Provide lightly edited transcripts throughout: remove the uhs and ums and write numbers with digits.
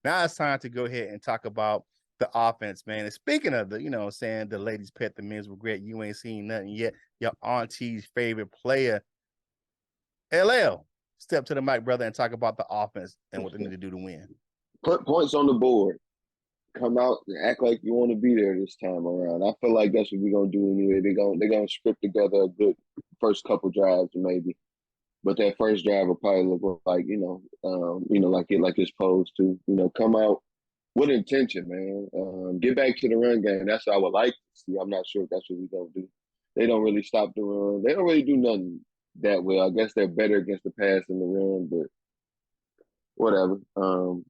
Now it's time to go ahead and talk about the offense, man. And speaking of the, saying the ladies pet the men's regret, you ain't seen nothing yet. Your auntie's favorite player, LL, step to the mic, brother, and talk about the offense and what they need to do to win. Put points on the board. Come out and act like you want to be there this time around. I feel like that's what we're gonna do anyway. They're gonna script together a good first couple drives maybe, but that first drive will probably look like like it's posed to. Come out with intention, man. Get back to the run game. That's what I would like to see. I'm not sure if that's what we're gonna do. They don't really stop the run. They don't really do nothing that well. I guess they're better against the pass and the run, but whatever.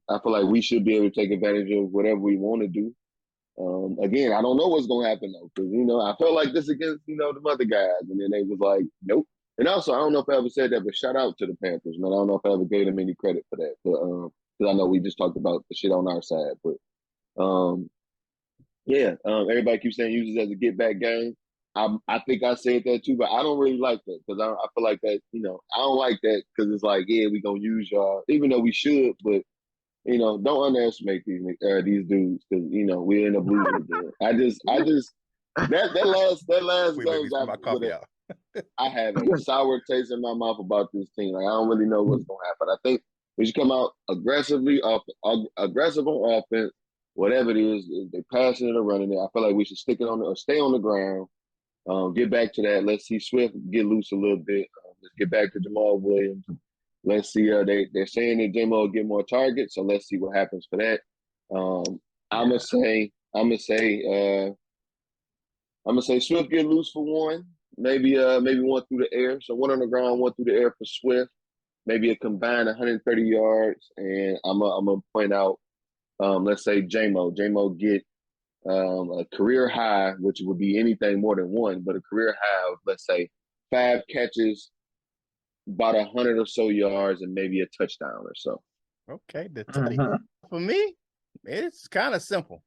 I feel like we should be able to take advantage of whatever we want to do. Again, I don't know what's going to happen though, because I felt like this against the other guys, and then they was like, nope. And also, I don't know if I ever said that, but shout out to the Panthers, man. I don't know if I ever gave them any credit for that, but because I know we just talked about the shit on our side, but everybody keeps saying use it as a get back game. I think I said that too, but I don't really like that because I feel like that, I don't like that because it's like, yeah, we gonna use y'all, even though we should, but don't underestimate these dudes because we end up losing again. I just that last game I have a sour taste in my mouth about this team. Like I don't really know what's gonna happen. I think we should come out aggressive on offense. Whatever it is, they passing it or running it. I feel like we should stick it on or stay on the ground. Get back to that. Let's see Swift get loose a little bit. Let's get back to Jamal Williams. Let's see. They're saying that J-Mo will get more targets, so let's see what happens for that. I'm gonna say Swift get loose for one. Maybe one through the air. So one on the ground, one through the air for Swift. Maybe a combined 130 yards, and I'm gonna point out. Let's say J-Mo get a career high, which would be anything more than one, but a career high of, let's say, 5 catches, about 100 or so yards, and maybe a touchdown or so. Okay, for me, it's kind of simple.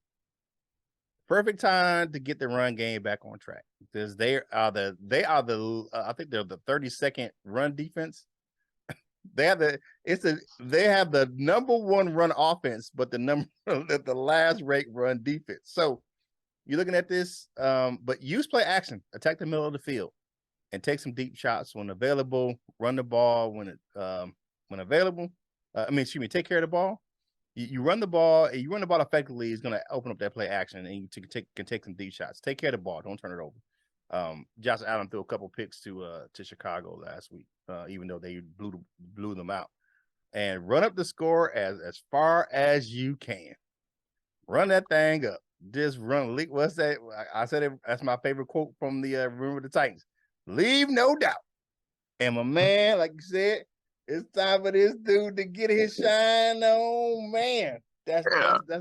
Perfect time to get the run game back on track because they are the I think they're the 32nd run defense. They have the number one run offense, but the last rate run defense. So you're looking at this, but use play action, attack the middle of the field, and take some deep shots when available. Run the ball when available. Take care of the ball. You run the ball, and you run the ball effectively is going to open up that play action, and you can take some deep shots. Take care of the ball. Don't turn it over. Josh Allen threw a couple picks to Chicago last week, even though they blew them out. And run up the score as far as you can. Run that thing up. Just run. What's that? I said it. That's my favorite quote from the Remember the Titans. Leave no doubt. And my man, like you said, it's time for this dude to get his shine on, man. That's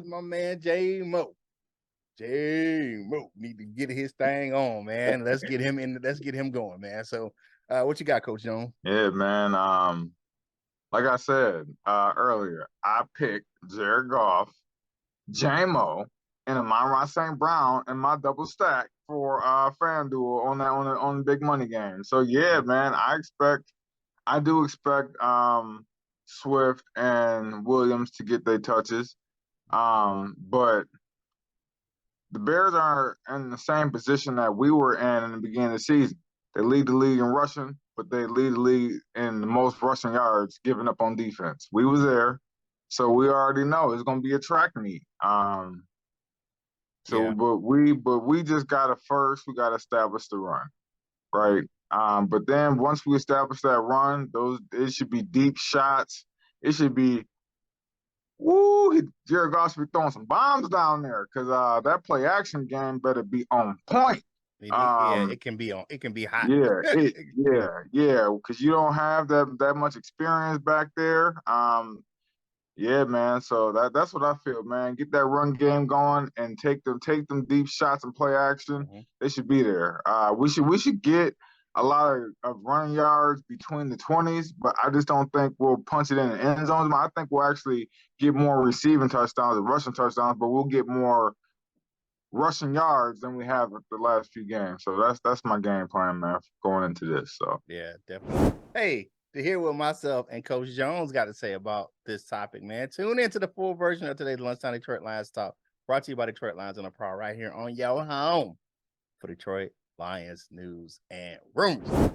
my man, J-Mo. J-Mo need to get his thing on, man. Let's get him going, man. So what you got, Coach Jones? Yeah, man. Like I said earlier, I picked Jared Goff, J-Mo, and Amon-Ra St. Brown in my double stack for FanDuel on the big money game. So yeah, man, I do expect Swift and Williams to get their touches. But the Bears are in the same position that we were in the beginning of the season. They lead the league in rushing, but they lead the league in the most rushing yards given up on defense. We was there, so we already know it's going to be a track meet. But we just got we got to establish the run, right? But then once we establish that run, it should be deep shots. It should be Jared Goff should be throwing some bombs down there because that play action game better be on point. It can be hot. Because you don't have that much experience back there. Yeah, man. So that's what I feel, man. Get that run game going and take them deep shots and play action. Mm-hmm. They should be there. We should get a lot of running yards between the 20s, but I just don't think we'll punch it in the end zones. I think we'll actually get more receiving touchdowns and rushing touchdowns, but we'll get more rushing yards than we have the last few games. So that's my game plan, man, going into this. So yeah, definitely. Hey, to hear what myself and Coach Jones got to say about this topic, man. Tune into the full version of today's Lunchtime Detroit Lions Talk, brought to you by Detroit Lions on the Prowl, right here on your home for Detroit Lions news and rumors.